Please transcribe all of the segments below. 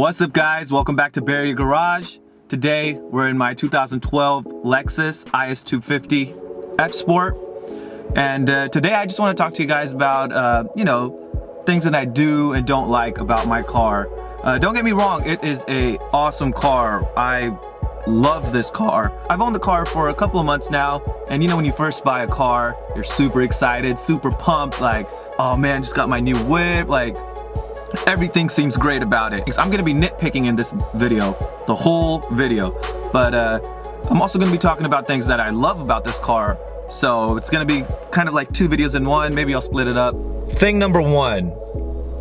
What's up guys, welcome back to Barrier Garage. Today we're in my 2012 Lexus IS250 F Sport, and today I just want to talk to you guys about things that I do and don't like about my car. Don't get me wrong, it is a awesome car. I love this car. I've owned the car for a couple of months now, and when you first buy a car, you're super excited, super pumped, like, oh man, just got my new whip, like everything seems great about it. I'm gonna be nitpicking in this video, the whole video, but I'm also gonna be talking about things that I love about this car. So it's gonna be kind of like two videos in one. Maybe I'll split it up. Thing number one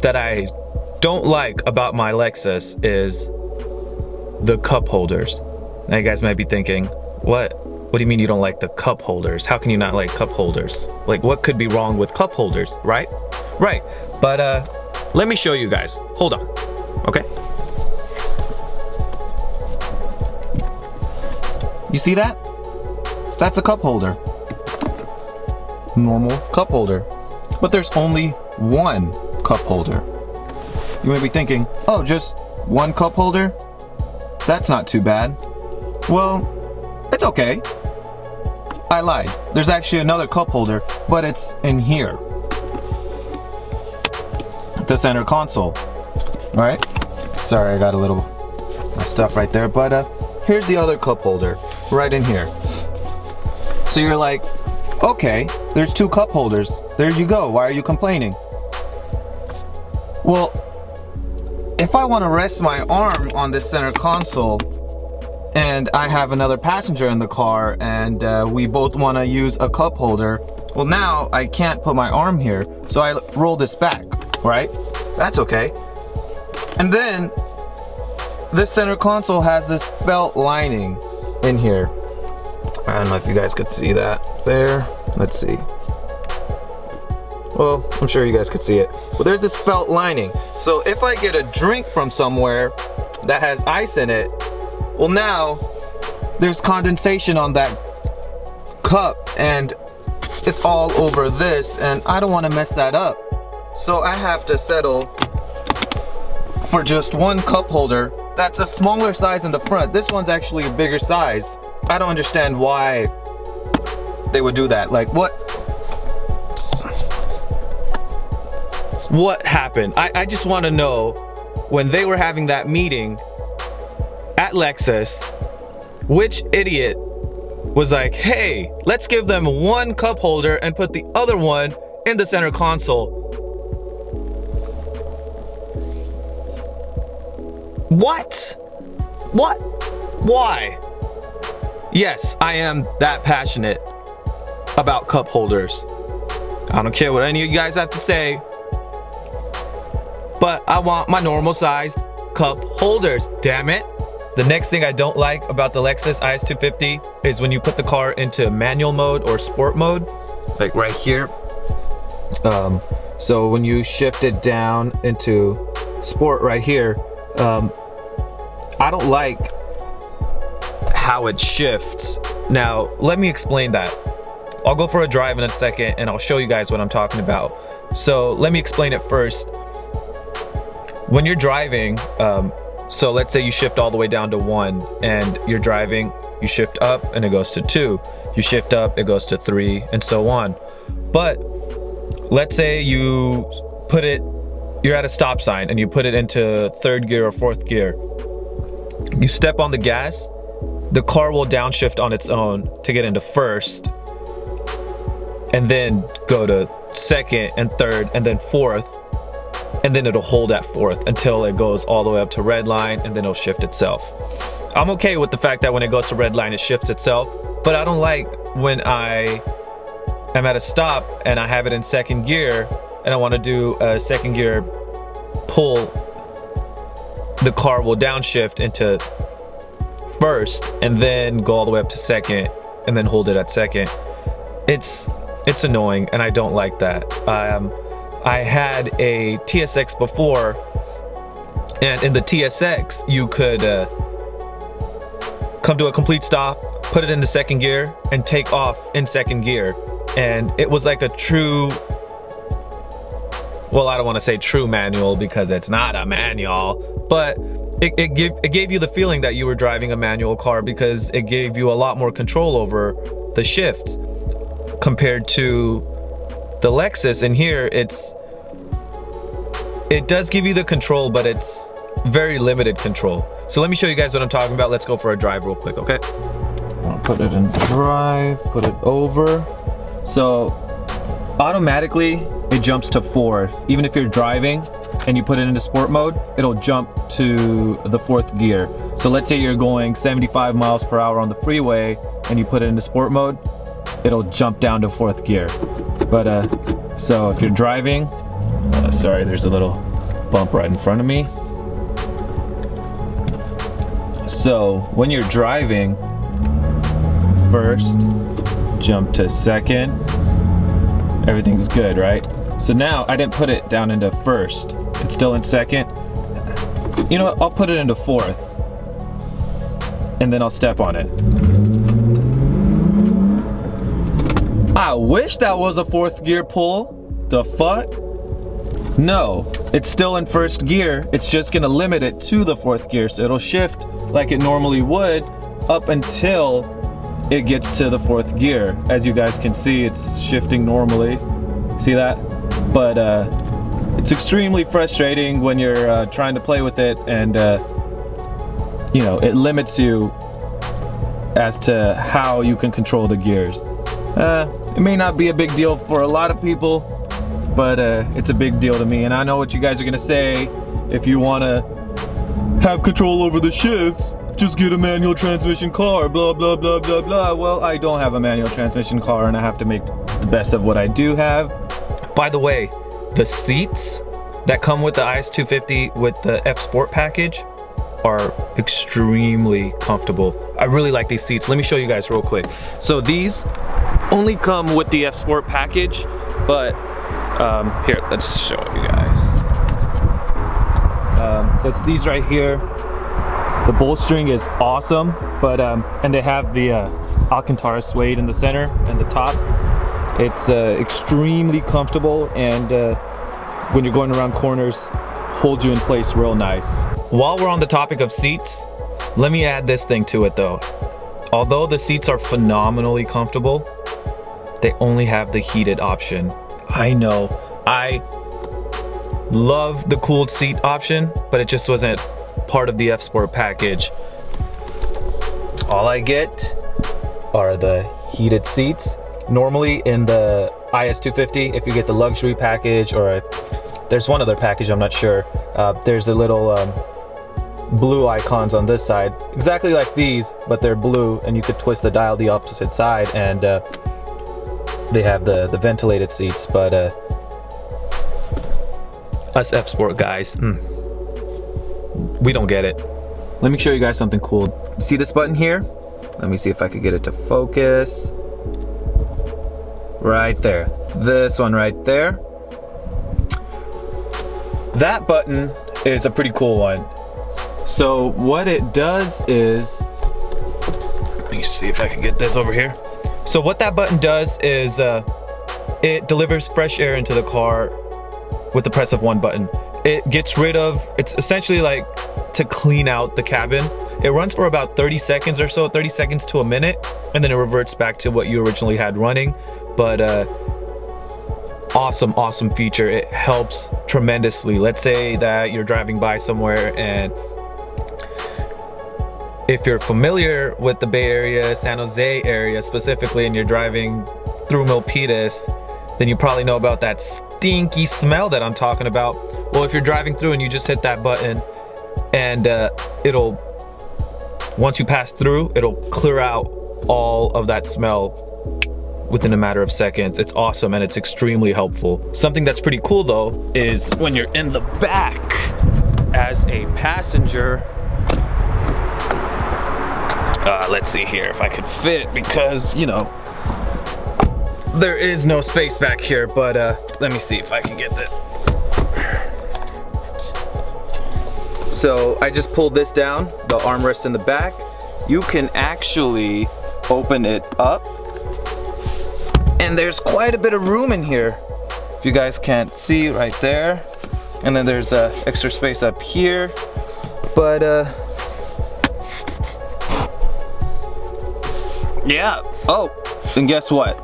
that I don't like about my Lexus is the cup holders. Now you guys might be thinking, what do you mean you don't like the cup holders? How can you not like cup holders? Like, what could be wrong with cup holders, right? Right, but let me show you guys. Hold on, okay? You see that? That's a cup holder. Normal cup holder. But there's only one cup holder. You may be thinking, oh, just one cup holder? That's not too bad. Well, it's okay. I lied. There's actually another cup holder, but it's in here. The center console. All right. Sorry, I got a little stuff right there, but here's the other cup holder right in here. So you're like, okay, there's two cup holders. There you go. Why are you complaining? Well, if I want to rest my arm on this center console and I have another passenger in the car and we both want to use a cup holder, well, now I can't put my arm here, so I roll this back, right? That's okay. And then this center console has this felt lining in here. I don't know if you guys could see that there. Let's see. Well, I'm sure you guys could see it. But there's this felt lining. So if I get a drink from somewhere that has ice in it, well, now there's condensation on that cup and it's all over this, and I don't want to mess that up. So I have to settle for just one cup holder that's a smaller size in the front. This one's actually a bigger size. I don't understand why they would do that. Like, what happened? I just want to know, when they were having that meeting at Lexus, which idiot was like, hey, let's give them one cup holder and put the other one in the center console. What? Why? Yes, I am that passionate about cup holders. I don't care what any of you guys have to say, but I want my normal sized cup holders, damn it. The next thing I don't like about the Lexus IS250 is when you put the car into manual mode or sport mode, like right here. So when you shift it down into sport right here, I don't like how it shifts. Now, let me explain that. I'll go for a drive in a second and I'll show you guys what I'm talking about. So let me explain it first. When you're driving, so let's say you shift all the way down to 1 and you're driving, you shift up and it goes to 2. You shift up, it goes to 3, and so on. But let's say you're at a stop sign and you put it into 3rd gear or 4th gear. You step on the gas, the car will downshift on its own to get into 1st, and then go to 2nd and 3rd and then 4th. And then it'll hold at 4th until it goes all the way up to red line, and then it'll shift itself. I'm okay with the fact that when it goes to red line, it shifts itself, but I don't like when I am at a stop and I have it in 2nd gear and I want to do a 2nd gear pull, the car will downshift into 1st and then go all the way up to 2nd and then hold it at 2nd. It's annoying and I don't like that. I had a TSX before, and in the TSX you could come to a complete stop, put it into 2nd gear, and take off in 2nd gear. And it was like a true, well, I don't want to say true manual because it's not a manual, but it gave you the feeling that you were driving a manual car because it gave you a lot more control over the shift compared to the Lexus. And here it does give you the control, but it's very limited control. So let me show you guys what I'm talking about. Let's go for a drive real quick, okay? I'll put it in drive, put it over. So automatically it jumps to 4. Even if you're driving and you put it into sport mode, it'll jump to the 4th gear. So let's say you're going 75 miles per hour on the freeway and you put it into sport mode, it'll jump down to 4th gear. But so if you're driving, sorry, there's a little bump right in front of me. So when you're driving, first, jump to 2nd, everything's good, right? So now I didn't put it down into 1st, it's still in 2nd. You know what, I'll put it into 4th, and then I'll step on it. I wish that was a 4th gear pull. The fuck? No, it's still in 1st gear. It's just gonna limit it to the 4th gear, so it'll shift like it normally would up until it gets to the 4th gear. As you guys can see, it's shifting normally. See that? But it's extremely frustrating when you're trying to play with it, and you know, it limits you as to how you can control the gears. It may not be a big deal for a lot of people, but it's a big deal to me. And I know what you guys are gonna say. If you wanna have control over the shifts, just get a manual transmission car, blah, blah, blah, blah, blah. Well, I don't have a manual transmission car, and I have to make the best of what I do have. By the way, the seats that come with the IS250 with the F Sport package are extremely comfortable. I really like these seats. Let me show you guys real quick. So these only come with the F Sport package, but here, let's show you guys. So it's these right here. The bolstering is awesome, but and they have the Alcantara suede in the center and the top. It's extremely comfortable, and when you're going around corners, holds you in place real nice. While we're on the topic of seats, let me add this thing to it though. Although the seats are phenomenally comfortable, they only have the heated option. I know, I love the cooled seat option, but it just wasn't part of the F Sport package. All I get are the heated seats. Normally in the IS250, if you get the luxury package, or there's one other package, I'm not sure, there's a little blue icons on this side, exactly like these, but they're blue, and you could twist the dial the opposite side, and they have the ventilated seats. But us F Sport guys, we don't get it. Let me show you guys something cool. See this button here? Let me see if I could get it to focus. Right there. This one right there. That button is a pretty cool one. So what it does is, let me see if I can get this over here. So what that button does is it delivers fresh air into the car with the press of one button. It gets rid of, it's essentially like to clean out the cabin. It runs for about 30 seconds or so, 30 seconds to a minute, and then it reverts back to what you originally had running. But awesome feature. It helps tremendously. Let's say that you're driving by somewhere, and if you're familiar with the Bay Area, San Jose area specifically, and you're driving through Milpitas, then you probably know about that stinky smell that I'm talking about. Well, if you're driving through and you just hit that button, and it'll, once you pass through, it'll clear out all of that smell within a matter of seconds. It's awesome, and it's extremely helpful. Something that's pretty cool though is when you're in the back as a passenger. Let's see here if I could fit, because you know there is no space back here, but let me see if I can get that. So I just pulled this down, the armrest in the back. You can actually open it up, and there's quite a bit of room in here. If you guys can't see right there. And then there's extra space up here. But yeah. Oh, and guess what?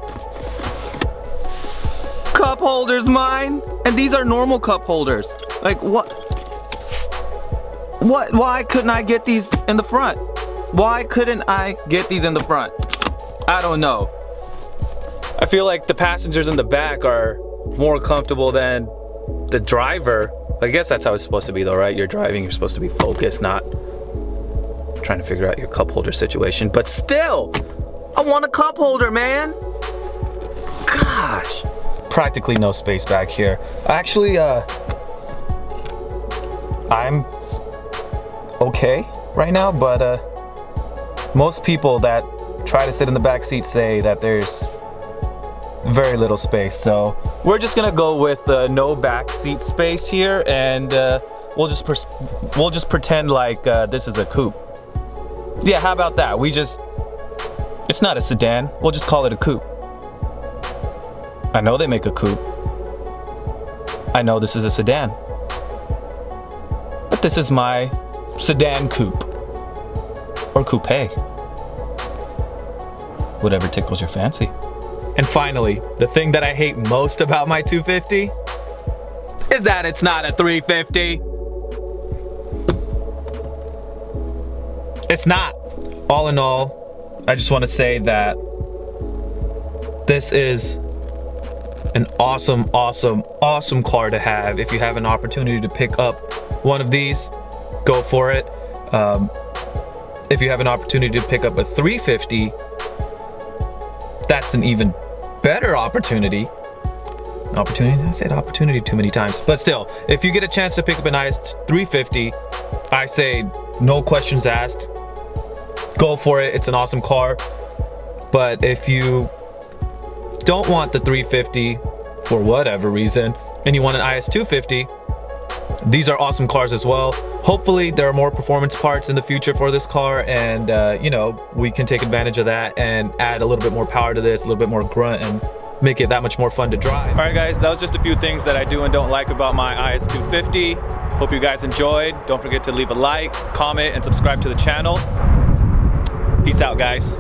Cup holders mine, and these are normal cup holders. Like what? Why couldn't I get these in the front? Why couldn't I get these in the front? I don't know. I feel like the passengers in the back are more comfortable than the driver. I guess that's how it's supposed to be though, right? You're driving, you're supposed to be focused, not trying to figure out your cup holder situation. But still, I want a cup holder, man. Gosh. Practically no space back here. Actually, I'm okay right now, but most people that try to sit in the back seat say that there's very little space. So we're just gonna go with no back seat space here, and we'll just pretend like this is a coupe. Yeah, how about that? It's not a sedan. We'll just call it a coupe. I know they make a coupe. I know this is a sedan. But this is my sedan coupe. Or coupe. Whatever tickles your fancy. And finally, the thing that I hate most about my 250 is that it's not a 350. It's not. All in all, I just want to say that this is an awesome car to have. If you have an opportunity to pick up one of these, go for it. If you have an opportunity to pick up a 350, that's an even better opportunity. I said opportunity too many times, but still, if you get a chance to pick up an IS350, I say no questions asked, go for it. It's an awesome car. But if you don't want the 350 for whatever reason and you want an IS250, these are awesome cars as well. Hopefully there are more performance parts in the future for this car, and you know, we can take advantage of that and add a little bit more power to this, a little bit more grunt, and make it that much more fun to drive. All right guys, that was just a few things that I do and don't like about my IS250. Hope you guys enjoyed. Don't forget to leave a like, comment, and subscribe to the channel. Peace out, guys.